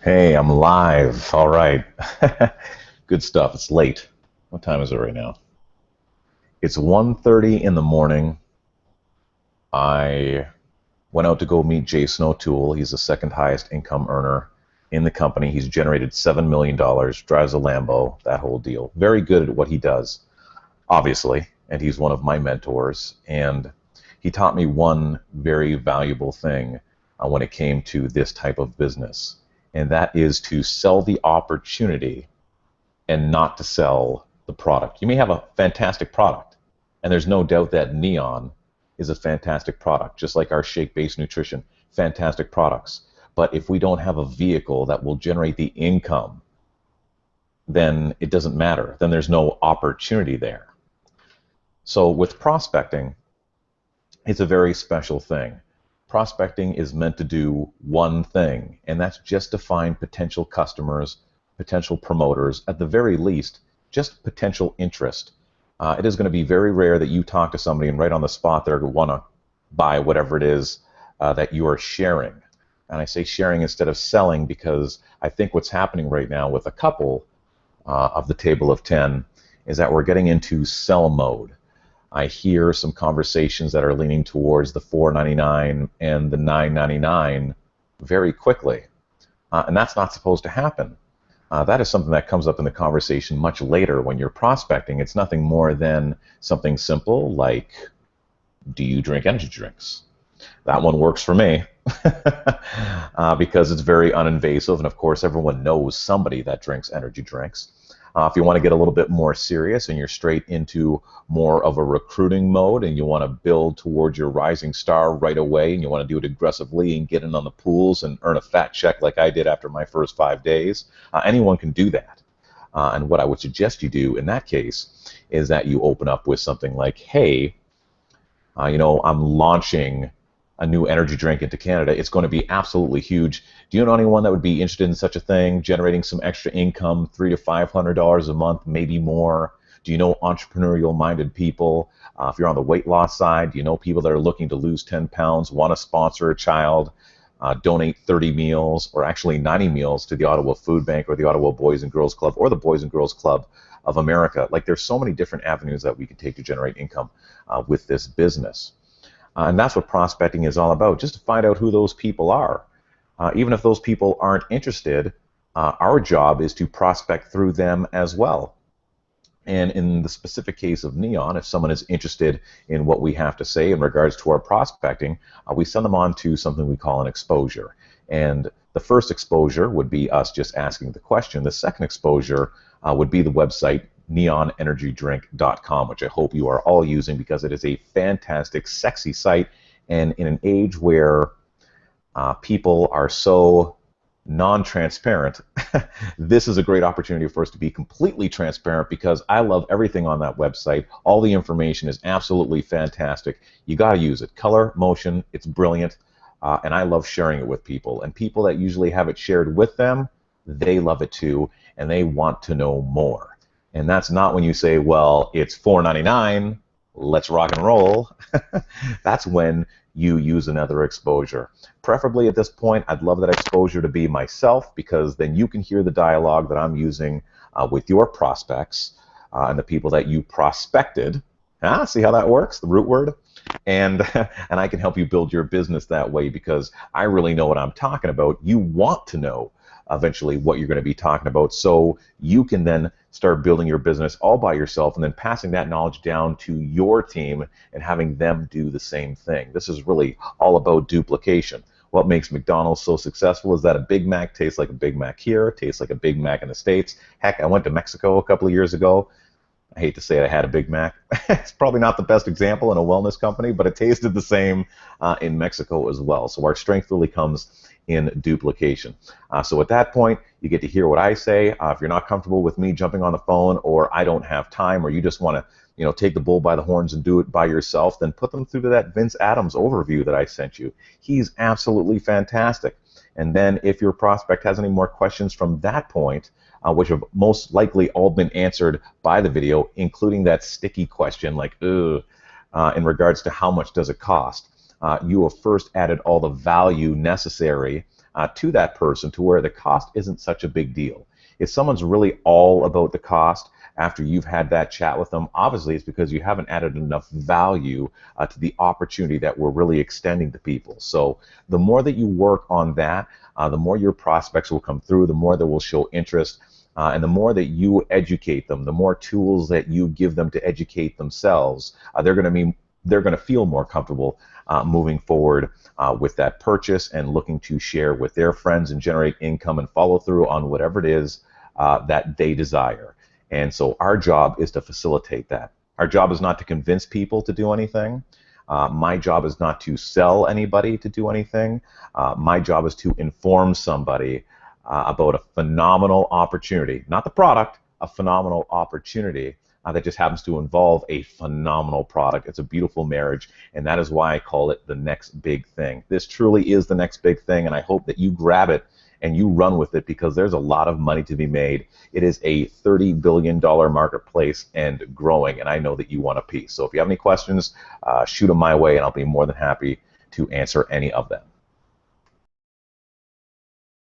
Hey, I'm live. All right. Good stuff. It's late. What time is it right now? It's 1:30 in the morning. I went out to go meet Jason O'Toole. He's the second highest income earner in the company. He's generated $7 million, drives a Lambo, that whole deal. Very good at what he does, obviously, and he's one of my mentors. And he taught me one very valuable thing when it came to this type of business, and that is to sell the opportunity and not to sell the product. You may have a fantastic product, and there's no doubt that Neon is a fantastic product, just like our shake-based nutrition, fantastic products. But if we don't have a vehicle that will generate the income, then it doesn't matter. Then there's no opportunity there. So with prospecting, it's a very special thing. Prospecting is meant to do one thing, and that's just to find potential customers, potential promoters, at the very least, just potential interest. It is going to be very rare that you talk to somebody and right on the spot they're going to want to buy whatever it is that you are sharing. And I say sharing instead of selling because I think what's happening right now with a couple of the table of 10 is that we're getting into sell mode. I hear some conversations that are leaning towards the $4.99 and the $9.99 very quickly. And that's not supposed to happen. That is something that comes up in the conversation much later when you're prospecting. It's nothing more than something simple like, do you drink energy drinks? That one works for me because it's very uninvasive, and of course everyone knows somebody that drinks energy drinks. If you want to get a little bit more serious and you're straight into more of a recruiting mode and you want to build towards your rising star right away and you want to do it aggressively and get in on the pools and earn a fat check like I did after my first 5 days, anyone can do that. And what I would suggest you do in that case is that you open up with something like, hey, I'm launching a new energy drink into Canada. It's going to be absolutely huge. Do you know anyone that would be interested in such a thing, generating some extra income, $300 to $500 a month, maybe more? Do you know entrepreneurial-minded people? If you're on the weight loss side, do you know people that are looking to lose 10 pounds, want to sponsor a child, donate 30 meals, or actually 90 meals to the Ottawa Food Bank or the Ottawa Boys and Girls Club or the Boys and Girls Club of America? Like, there's so many different avenues that we can take to generate income with this business. And that's what prospecting is all about, just to find out who those people are. Even if those people aren't interested, our job is to prospect through them as well. And in the specific case of Neon, if someone is interested in what we have to say in regards to our prospecting, we send them on to something we call an exposure. And the first exposure would be us just asking the question. The second exposure would be the website neonenergydrink.com, which I hope you are all using because it is a fantastic, sexy site. And in an age where people are so non-transparent, this is a great opportunity for us to be completely transparent because I love everything on that website. All the information is absolutely fantastic. You got to use it. Color, motion, it's brilliant. And I love sharing it with people. And people that usually have it shared with them, they love it too, and they want to know more. And that's not when you say, well, it's $4.99, let's rock and roll. That's when you use another exposure. Preferably at this point, I'd love that exposure to be myself because then you can hear the dialogue that I'm using with your prospects and the people that you prospected. See how that works, the root word? And I can help you build your business that way because I really know what I'm talking about. You want to know eventually what you're going to be talking about so you can then start building your business all by yourself and then passing that knowledge down to your team and having them do the same thing. This is really all about duplication. What makes McDonald's so successful is that a Big Mac tastes like a Big Mac here, tastes like a Big Mac in the States. Heck, I went to Mexico a couple of years ago. I hate to say it, I had a Big Mac. It's probably not the best example in a wellness company, but it tasted the same in Mexico as well. So our strength really comes in duplication. So at that point, you get to hear what I say. If you're not comfortable with me jumping on the phone, or I don't have time, or you just want to, take the bull by the horns and do it by yourself, then put them through to that Vince Adams overview that I sent you. He's absolutely fantastic. And then if your prospect has any more questions from that point, which have most likely all been answered by the video, including that sticky question like, in regards to how much does it cost. You have first added all the value necessary to that person to where the cost isn't such a big deal. If someone's really all about the cost after you've had that chat with them, obviously it's because you haven't added enough value to the opportunity that we're really extending to people. So the more that you work on that, the more your prospects will come through, the more they will show interest, and the more that you educate them, the more tools that you give them to educate themselves, they're going to feel more comfortable moving forward with that purchase and looking to share with their friends and generate income and follow through on whatever it is that they desire. And so our job is to facilitate that. Our job is not to convince people to do anything. My job is not to sell anybody to do anything. My job is to inform somebody about a phenomenal opportunity, not the product, a phenomenal opportunity that just happens to involve a phenomenal product. It's a beautiful marriage, and that is why I call it the next big thing. This truly is the next big thing, and I hope that you grab it and you run with it, because there's a lot of money to be made. It is a $30 billion marketplace and growing, and I know that you want a piece. So if you have any questions, shoot them my way, and I'll be more than happy to answer any of them.